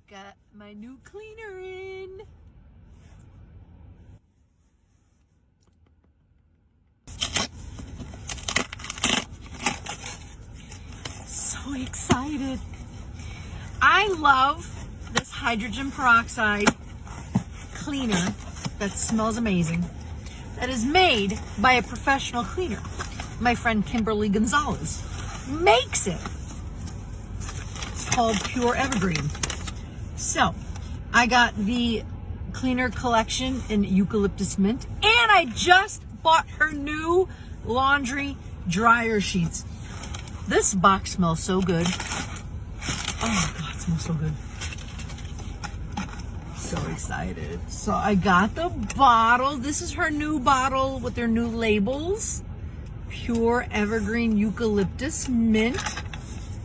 Got my new cleaner in. So excited. I love this hydrogen peroxide cleaner that smells amazing, that is made by a professional cleaner. My friend Kimberly Gonzalez makes it. It's called PUR Evergreen. So I got the cleaner collection in eucalyptus mint, and I just bought her new laundry dryer sheets. This box smells so good. Oh God, it smells so good. So excited. So I got the bottle. This is her new bottle with their new labels. PUR Evergreen Eucalyptus Mint.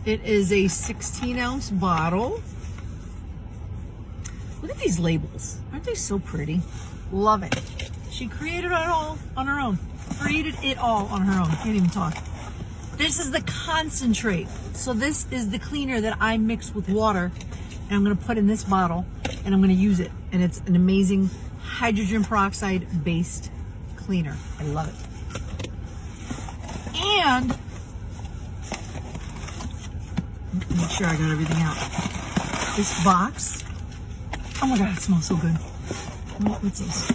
It is a 16-ounce bottle. Look at these labels. Aren't they so pretty? Love it. She created it all on her own. Created it all on her own. Can't even talk. This is the concentrate. So this is the cleaner that I mix with water, and I'm going to put in this bottle, and I'm going to use it. And it's an amazing hydrogen peroxide based cleaner. I love it. And make sure I got everything out. This box. Oh my God, it smells so good. What's this?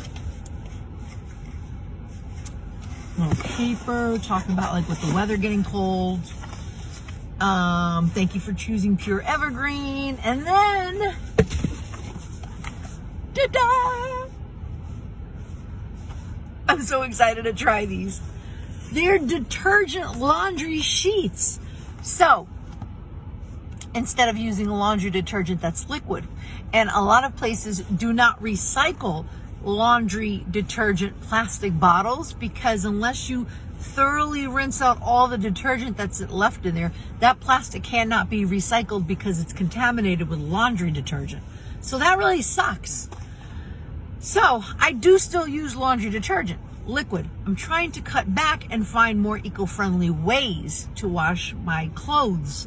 Little paper talking about like with the weather getting cold. Thank you for choosing PUR Evergreen. And then, ta-da! I'm so excited to try these. They're detergent laundry sheets. So, instead of using a laundry detergent that's liquid, and a lot of places do not recycle laundry detergent plastic bottles, because unless you thoroughly rinse out all the detergent that's left in there, that plastic cannot be recycled because it's contaminated with laundry detergent. So that really sucks. So I do still use laundry detergent, liquid. I'm trying to cut back and find more eco-friendly ways to wash my clothes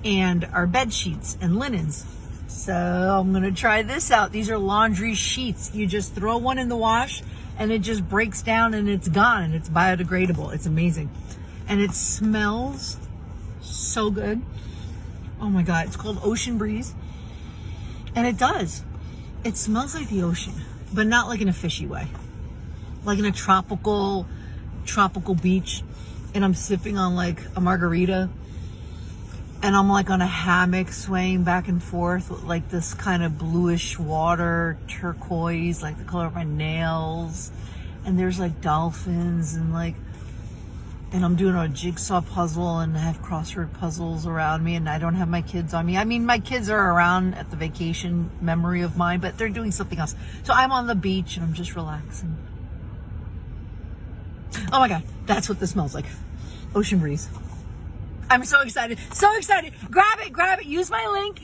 and our bed sheets and linens. So I'm gonna try this out. These are laundry sheets. You just throw one in the wash and it just breaks down and it's gone, and it's biodegradable. It's amazing. And it smells so good. Oh my God, it's called Ocean Breeze. And it does. It smells like the ocean, but not like in a fishy way. Like in a tropical beach, and I'm sipping on like a margarita, and I'm like on a hammock swaying back and forth with like this kind of bluish water, turquoise, like the color of my nails. And there's like dolphins and I'm doing a jigsaw puzzle, and I have crossword puzzles around me, and I don't have my kids on me. I mean, my kids are around at the vacation memory of mine, but they're doing something else. So I'm on the beach and I'm just relaxing. Oh my God, that's what this smells like. Ocean breeze. I'm so excited. So excited. Grab it. Use my link.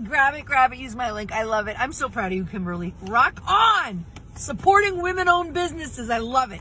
Grab it. Use my link. I love it. I'm so proud of you, Kimberly. Rock on. Supporting women-owned businesses. I love it.